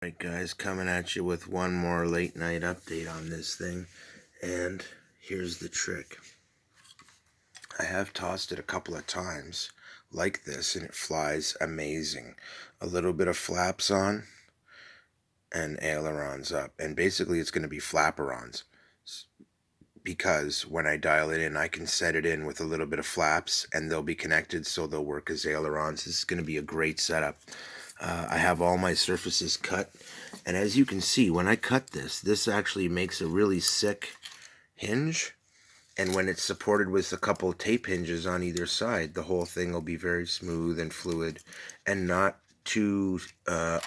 Alright guys, coming at you with one more late night update on this thing, and here's the trick. I have tossed it a couple of times like this and it flies amazing. A little bit of flaps on and ailerons up, and basically it's going to be flaperons, because when I dial it in I can set it in with a little bit of flaps and they'll be connected so they'll work as ailerons. This is going to be a great setup. I have all my surfaces cut, and as you can see, when I cut this actually makes a really sick hinge, and when it's supported with a couple tape hinges on either side, the whole thing will be very smooth and fluid and not too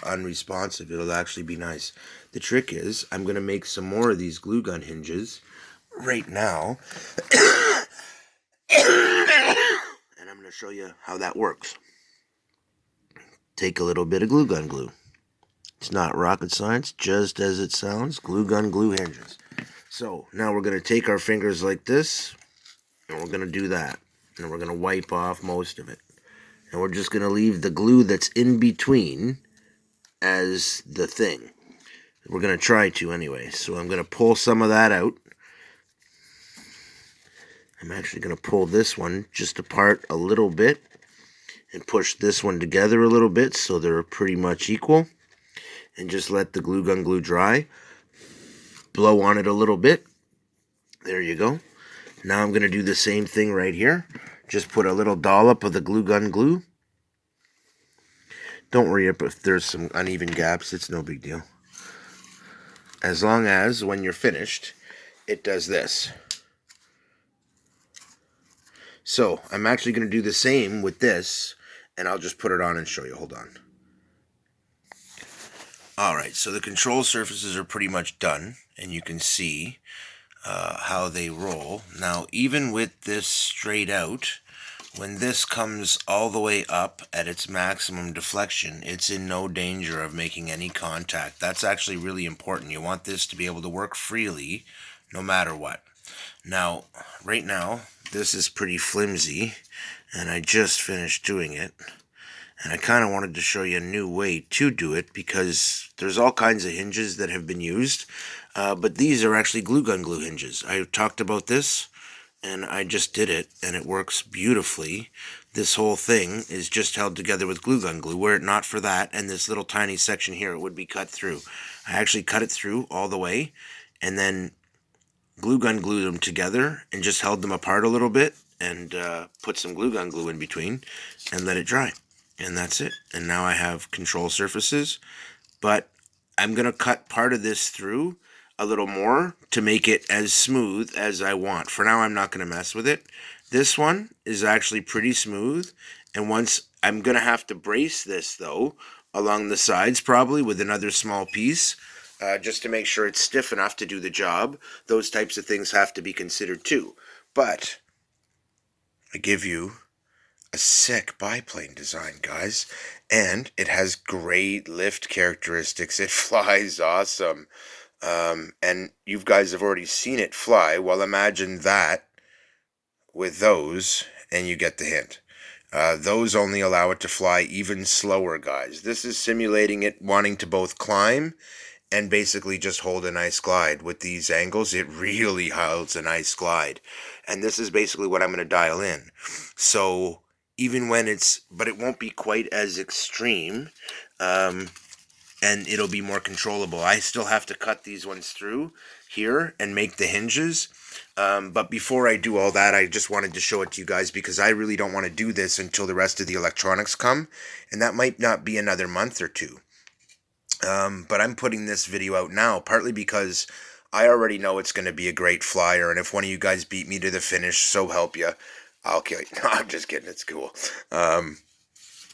unresponsive. It'll actually be nice. The trick is I'm going to make some more of these glue gun hinges right now and I'm going to show you how that works. Take a little bit of glue gun glue. It's not rocket science, just as it sounds. Glue gun glue hinges. So now we're going to take our fingers like this, and we're going to do that. And we're going to wipe off most of it. And we're just going to leave the glue that's in between as the thing. We're going to try to anyway. So I'm going to pull some of that out. I'm actually going to pull this one just apart a little bit and push this one together a little bit so they're pretty much equal, and just let the glue gun glue dry. Blow on it a little bit. There you go. Now I'm going to do the same thing right here. Just put a little dollop of the glue gun glue. Don't worry if there's some uneven gaps, it's no big deal. As long as when you're finished, it does this. So I'm actually going to do the same with this, and I'll just put it on and show you. Hold on. Alright, so the control surfaces are pretty much done, and you can see how they roll. Now, even with this straight out, when this comes all the way up at its maximum deflection, it's in no danger of making any contact. That's actually really important. You want this to be able to work freely no matter what. Now, right now, this is pretty flimsy, and I just finished doing it. And I kind of wanted to show you a new way to do it, because there's all kinds of hinges that have been used, but these are actually glue gun glue hinges. I talked about this, and I just did it, and it works beautifully. This whole thing is just held together with glue gun glue. Were it not for that and this little tiny section here, it would be cut through. I actually cut it through all the way, and then glue gun glued them together and just held them apart a little bit, and put some glue gun glue in between and let it dry. And that's it. And now I have control surfaces, but I'm going to cut part of this through a little more to make it as smooth as I want. For now, I'm not going to mess with it. This one is actually pretty smooth, and once I'm going to have to brace this, though, along the sides probably with another small piece, just to make sure it's stiff enough to do the job. Those types of things have to be considered too. But I give you a sick biplane design, guys, and it has great lift characteristics. It flies awesome, and you guys have already seen it fly. Well, imagine that with those, and you get the hint. Those only allow it to fly even slower, guys. This is simulating it wanting to both climb and basically just hold a nice glide. With these angles, it really holds a nice glide, and this is basically what I'm going to dial in. So even when but it won't be quite as extreme, and it'll be more controllable. I still have to cut these ones through here and make the hinges, but before I do all that, I just wanted to show it to you guys, because I really don't want to do this until the rest of the electronics come, and that might not be another month or two. But I'm putting this video out now, partly because I already know it's going to be a great flyer, and if one of you guys beat me to the finish, so help you, I'll kill you. No, I'm just kidding. It's cool.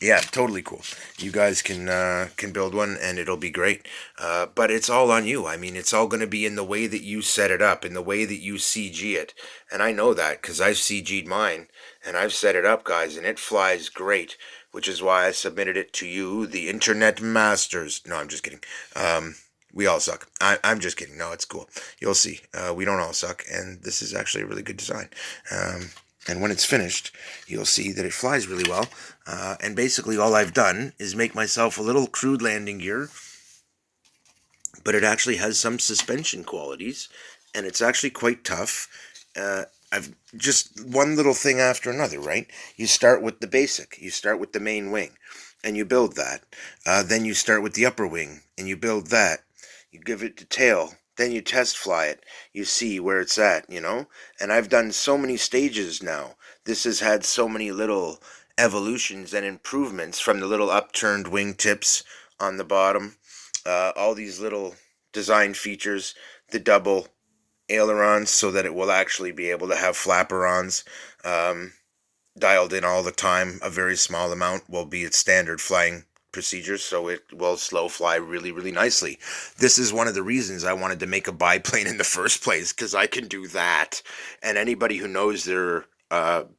Yeah, totally cool. You guys can build one, and it'll be great. But it's all on you. I mean, it's all going to be in the way that you set it up, in the way that you CG it. And I know that, because I've CG'd mine, and I've set it up, guys, and it flies great, which is why I submitted it to you, the Internet Masters. No, I'm just kidding. We all suck. I'm just kidding. No, it's cool. You'll see. We don't all suck, and this is actually a really good design. And when it's finished, you'll see that it flies really well. And basically all I've done is make myself a little crude landing gear but it actually has some suspension qualities, and it's actually quite tough. I've just one little thing after another, right? You start with the basic. You start with the main wing, and you build that. Then you start with the upper wing, and you build that. You give it the tail. Then you test fly it. You see where it's at, And I've done so many stages now. This has had so many little evolutions and improvements, from the little upturned wingtips on the bottom, all these little design features, the double ailerons so that it will actually be able to have flaperons dialed in all the time. A very small amount will be its standard flying procedures, so it will slow fly really, really nicely. This is one of the reasons I wanted to make a biplane in the first place, because I can do that. And anybody who knows their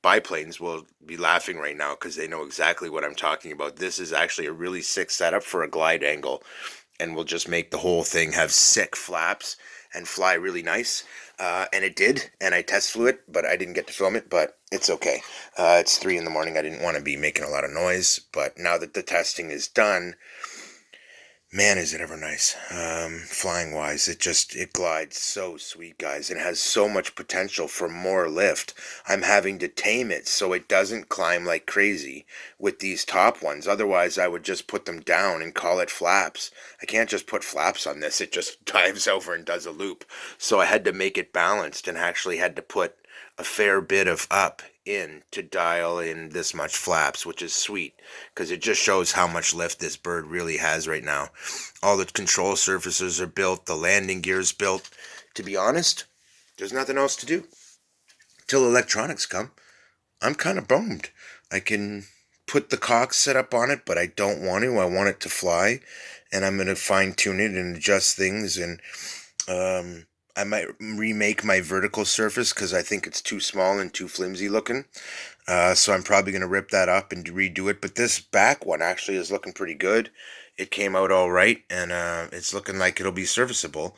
biplanes will be laughing right now, because they know exactly what I'm talking about. This is actually a really sick setup for a glide angle, and will just make the whole thing have sick flaps and fly really nice. And it did, and I test flew it, but I didn't get to film it, but it's okay. It's 3 in the morning. I didn't want to be making a lot of noise, but now that the testing is done, man, is it ever nice. Flying wise, it glides so sweet, guys, and has so much potential for more lift. I'm having to tame it so it doesn't climb like crazy with these top ones. Otherwise, I would just put them down and call it flaps. I can't just put flaps on this. It just dives over and does a loop. So I had to make it balanced, and actually had to put a fair bit of up in to dial in this much flaps, which is sweet, because it just shows how much lift this bird really has right now. All the control surfaces are built, the landing gear's built. To be honest, there's nothing else to do till electronics come. I'm kind of bummed. I can put the Cox setup on it, but I don't want to. I want it to fly, and I'm going to fine tune it and adjust things, and I might remake my vertical surface because I think it's too small and too flimsy looking. So I'm probably going to rip that up and redo it. But this back one actually is looking pretty good. It came out all right, and it's looking like it'll be serviceable.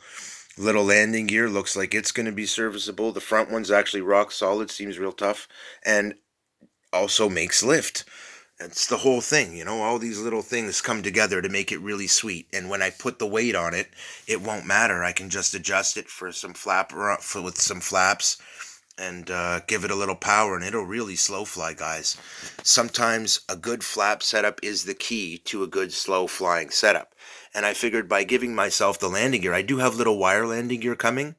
Little landing gear looks like it's going to be serviceable. The front one's actually rock solid, seems real tough, and also makes lift. It's the whole thing, all these little things come together to make it really sweet. And when I put the weight on it, it won't matter. I can just adjust it for some with some flaps, and give it a little power, and it'll really slow fly, guys. Sometimes a good flap setup is the key to a good slow flying setup. And I figured by giving myself the landing gear, I do have little wire landing gear coming.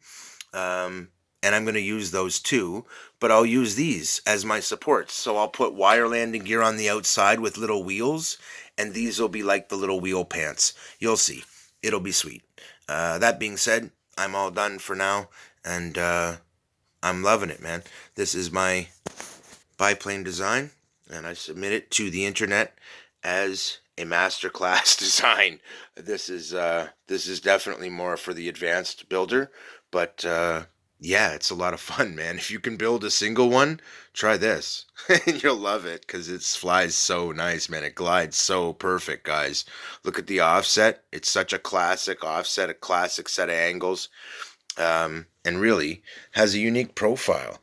And I'm going to use those too, but I'll use these as my supports. So I'll put wire landing gear on the outside with little wheels, and these will be like the little wheel pants. You'll see. It'll be sweet. That being said, I'm all done for now, and I'm loving it, man. This is my biplane design, and I submit it to the internet as a masterclass design. This is definitely more for the advanced builder, but yeah, it's a lot of fun, man. If you can build a single one, try this. And you'll love it, because it flies so nice, man. It glides so perfect, guys. Look at the offset. It's such a classic offset, a classic set of angles. And really has a unique profile.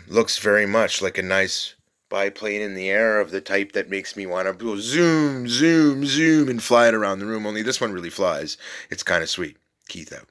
Looks very much like a nice biplane in the air, of the type that makes me want to go zoom, zoom, zoom, and fly it around the room. Only this one really flies. It's kind of sweet. Keith out.